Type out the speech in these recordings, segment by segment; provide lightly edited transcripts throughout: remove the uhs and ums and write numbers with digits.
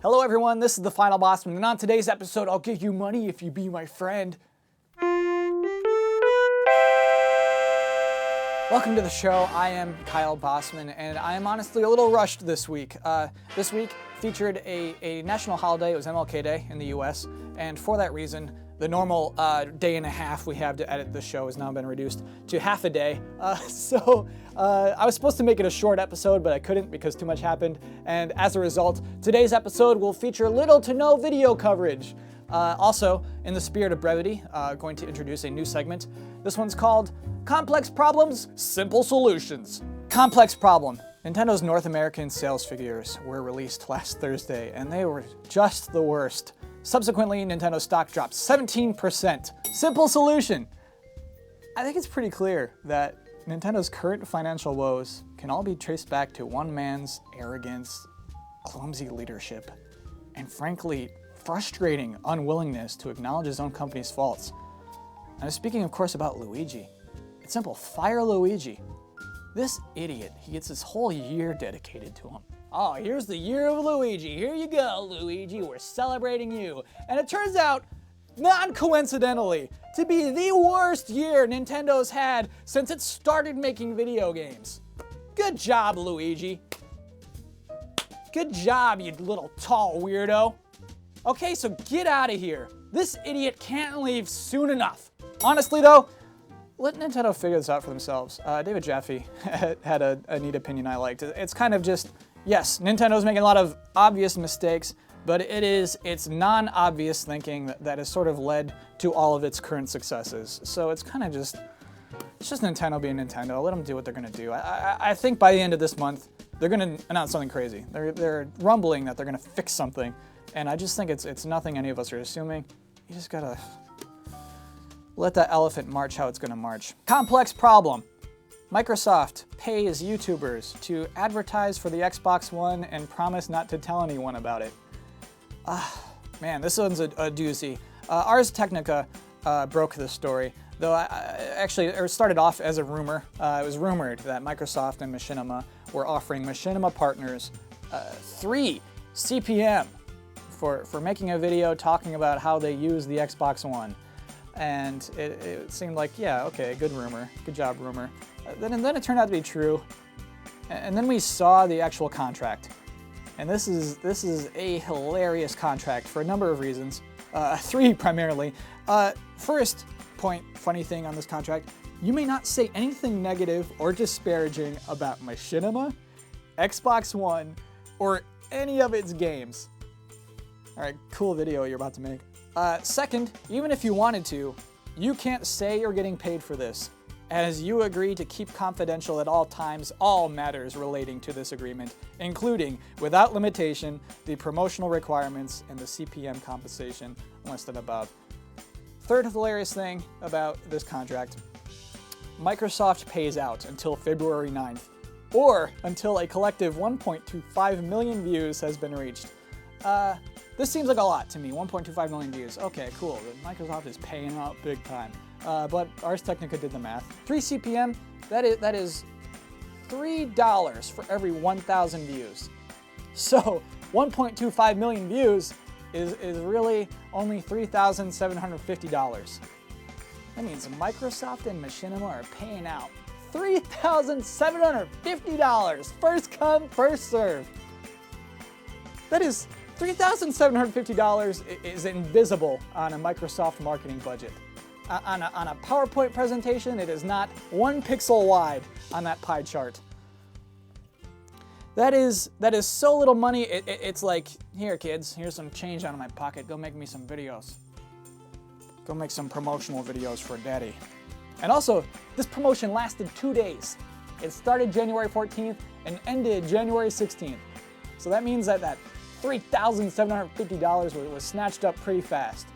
Hello everyone, this is the Final Bosman, and on today's episode, I'll give you money if you be my friend. Welcome to the show. I am Kyle Bosman, and I am honestly a little rushed this week. This week featured a national holiday. It was MLK Day in the US, and for that reason, the normal day and a half we have to edit the show has now been reduced to half a day. So I was supposed to make it a short episode, but I couldn't because too much happened. And as a result, today's episode will feature little to no video coverage. Also, in the spirit of brevity, going to introduce a new segment. This one's called Complex Problems, Simple Solutions. Complex problem. Nintendo's North American sales figures were released last Thursday, and they were just the worst. Subsequently, Nintendo stock dropped 17%. Simple solution. I think it's pretty clear that Nintendo's current financial woes can all be traced back to one man's arrogance, clumsy leadership, and frankly, frustrating unwillingness to acknowledge his own company's faults. I'm speaking, of course, about Luigi. It's simple, fire Luigi. This idiot, he gets this whole year dedicated to him. Oh, here's the year of Luigi. Here you go, Luigi. We're celebrating you. And it turns out, non-coincidentally, to be the worst year Nintendo's had since it started making video games. Good job, Luigi. Good job, you little tall weirdo. Okay, so get out of here. This idiot can't leave soon enough. Honestly, though, let Nintendo figure this out for themselves. David Jaffe had a neat opinion I liked. It's kind of just, yes, Nintendo's making a lot of obvious mistakes, but it's non-obvious thinking that has sort of led to all of its current successes. So it's kind of just, it's just Nintendo being Nintendo. Let them do what they're gonna do. I think by the end of this month, they're gonna announce something crazy. They're rumbling that they're gonna fix something, and I just think it's nothing any of us are assuming. You just gotta let that elephant march how it's gonna march. Complex problem. Microsoft pays YouTubers to advertise for the Xbox One and promise not to tell anyone about it. Man, this one's a doozy. Ars Technica broke this story, though it started off as a rumor. It was rumored that Microsoft and Machinima were offering Machinima partners 3 CPM for making a video talking about how they use the Xbox One. And it seemed like, yeah, okay, good rumor, good job, rumor. Then it turned out to be true, and then we saw the actual contract. And this is a hilarious contract for a number of reasons, 3 primarily. First point, funny thing on this contract, you may not say anything negative or disparaging about Machinima, Xbox One, or any of its games. All right, cool video you're about to make. Second, even if you wanted to, you can't say you're getting paid for this, as you agree to keep confidential at all times all matters relating to this agreement, including, without limitation, the promotional requirements and the CPM compensation listed above. Third hilarious thing about this contract, Microsoft pays out until February 9th, or until a collective 1.25 million views has been reached. This seems like a lot to me, 1.25 million views. Okay, cool, Microsoft is paying out big time. But Ars Technica did the math. 3 CPM, that is $3 for every 1,000 views. So 1.25 million views is really only $3,750. That means Microsoft and Machinima are paying out $3,750. First come, first serve. That is $3,750 is invisible on a Microsoft marketing budget. On a PowerPoint presentation, it is not 1 pixel wide on that pie chart. That is so little money, it's like, here kids, here's some change out of my pocket, go make me some videos. Go make some promotional videos for daddy. And also, this promotion lasted 2 days. It started January 14th and ended January 16th. So that means that $3,750 was snatched up pretty fast.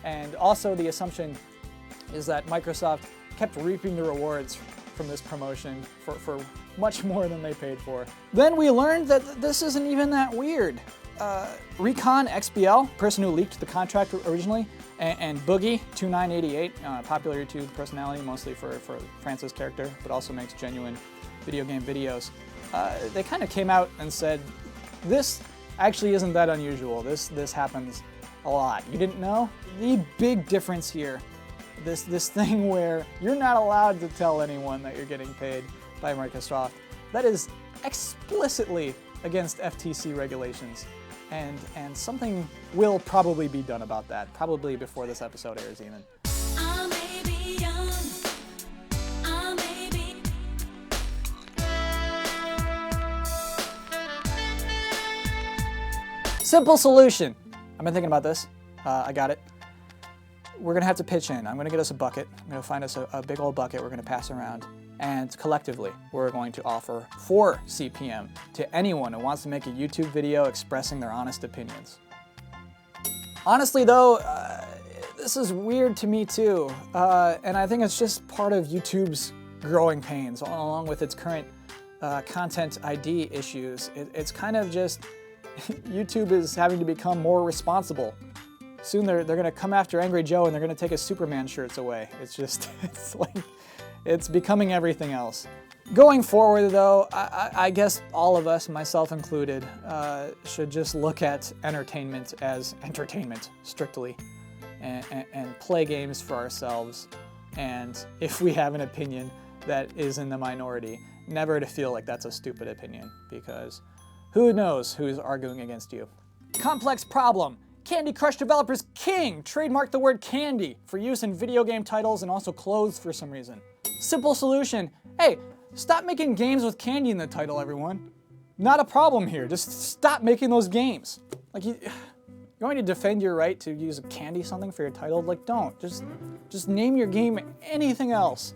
And also the assumption is that Microsoft kept reaping the rewards from this promotion for much more than they paid for. Then we learned that this isn't even that weird. Recon XBL, person who leaked the contract originally, and Boogie2988, popular YouTube personality mostly for France's character, but also makes genuine video game videos. They kind of came out and said, this actually isn't that unusual. This happens a lot. You didn't know? The big difference here, this thing where you're not allowed to tell anyone that you're getting paid by Microsoft, that is explicitly against FTC regulations. And something will probably be done about that, probably before this episode airs even. Simple solution. I've been thinking about this. I got it. We're gonna have to pitch in. I'm gonna get us a bucket. I'm gonna find us a big old bucket we're gonna pass around. And collectively, we're going to offer 4 CPM to anyone who wants to make a YouTube video expressing their honest opinions. Honestly though, this is weird to me too. And I think it's just part of YouTube's growing pains, along with its current content ID issues. It's kind of just, YouTube is having to become more responsible. Soon they're gonna come after Angry Joe and they're gonna take his Superman shirts away. It's just, it's becoming everything else. Going forward though, I guess all of us, myself included, should just look at entertainment as entertainment, strictly, and play games for ourselves. And if we have an opinion that is in the minority, never to feel like that's a stupid opinion, because who knows who's arguing against you. Complex problem. Candy Crush developers King trademarked the word candy for use in video game titles and also clothes for some reason. Simple solution. Hey, stop making games with candy in the title, everyone. Not a problem here. Just stop making those games. Like, you want me to defend your right to use a candy something for your title? Like, don't. Just name your game anything else.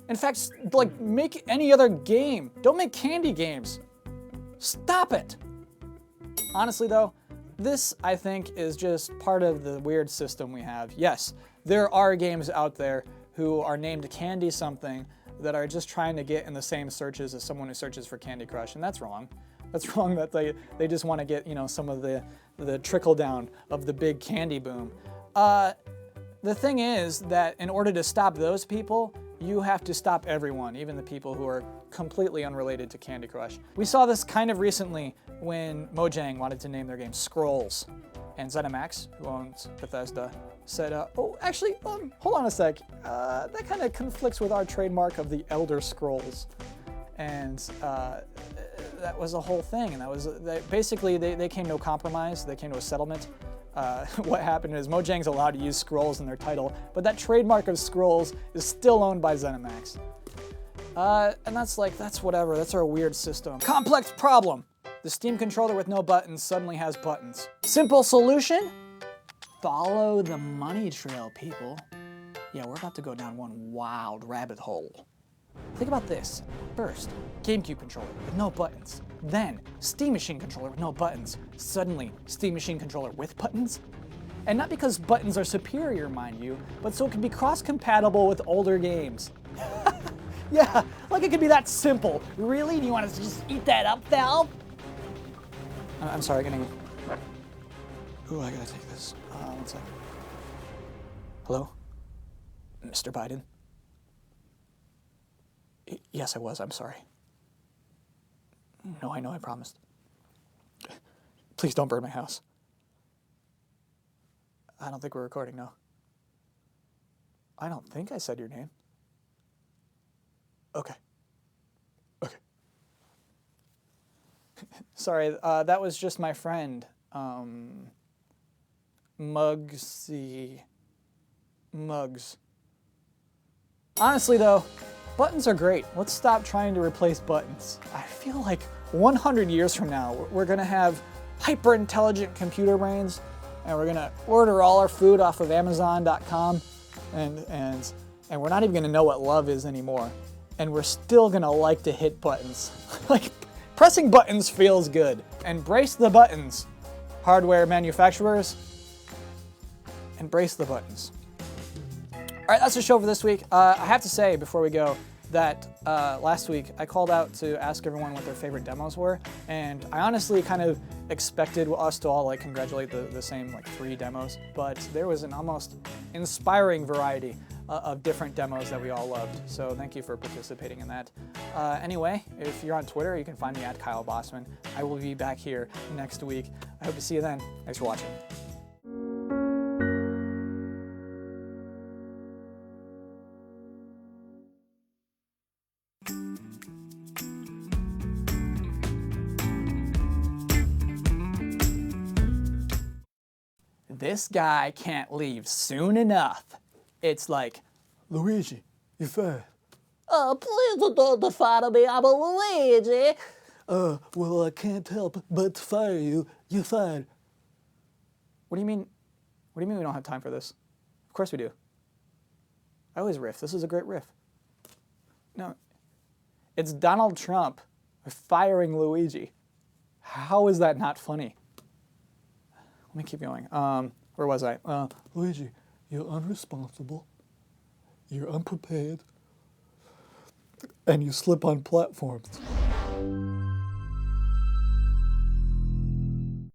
In fact, like, make any other game. Don't make candy games. Stop it! Honestly though, this, I think, is just part of the weird system we have. Yes, there are games out there who are named Candy something that are just trying to get in the same searches as someone who searches for Candy Crush, and that's wrong. That's wrong that they just want to get, some of the trickle down of the big candy boom. The thing is that in order to stop those people, you have to stop everyone, even the people who are completely unrelated to Candy Crush. We saw this kind of recently when Mojang wanted to name their game Scrolls. And ZeniMax, who owns Bethesda, said, oh, actually, hold on a sec. That kind of conflicts with our trademark of the Elder Scrolls. And that was a whole thing. And basically, they came to a compromise. They came to a settlement. What happened is Mojang's allowed to use Scrolls in their title, but that trademark of Scrolls is still owned by ZeniMax. And that's whatever, that's our weird system. Complex problem. The Steam controller with no buttons suddenly has buttons. Simple solution? Follow the money trail, people. Yeah, we're about to go down one wild rabbit hole. Think about this. First, GameCube controller with no buttons. Then, Steam Machine controller with no buttons. Suddenly, Steam Machine controller with buttons? And not because buttons are superior, mind you, but so it can be cross-compatible with older games. Yeah, like it could be that simple. Really? Do you want us to just eat that up, Valve? I'm sorry, getting... Ooh, I gotta take this. One sec. Hello? Mr. Biden? Yes, I was. I'm sorry. No, I know. I promised. Please don't burn my house. I don't think we're recording, no. I don't think I said your name. Okay. Okay. Sorry, that was just my friend, Muggs. Honestly, though, buttons are great. Let's stop trying to replace buttons. I feel like 100 years from now, we're gonna have hyper-intelligent computer brains, and we're gonna order all our food off of Amazon.com, and we're not even gonna know what love is anymore. And we're still gonna like to hit buttons. Like, pressing buttons feels good. Embrace the buttons, hardware manufacturers. Embrace the buttons. All right, that's the show for this week. I have to say, before we go, that last week I called out to ask everyone what their favorite demos were, and I honestly kind of expected us to all congratulate the same 3 demos, but there was an almost inspiring variety. of different demos that we all loved. So thank you for participating in that. Anyway, if you're on Twitter, you can find me at Kyle Bosman. I will be back here next week. I hope to see you then. Thanks for watching. This guy can't leave soon enough. It's like, Luigi, you're fired. Please don't fire me, I'm a Luigi. Well, I can't help but fire you. You're fired. What do you mean? What do you mean we don't have time for this? Of course we do. I always riff. This is a great riff. No, it's Donald Trump firing Luigi. How is that not funny? Let me keep going. Where was I? Luigi, you're unresponsible. You're unprepared. And you slip on platforms.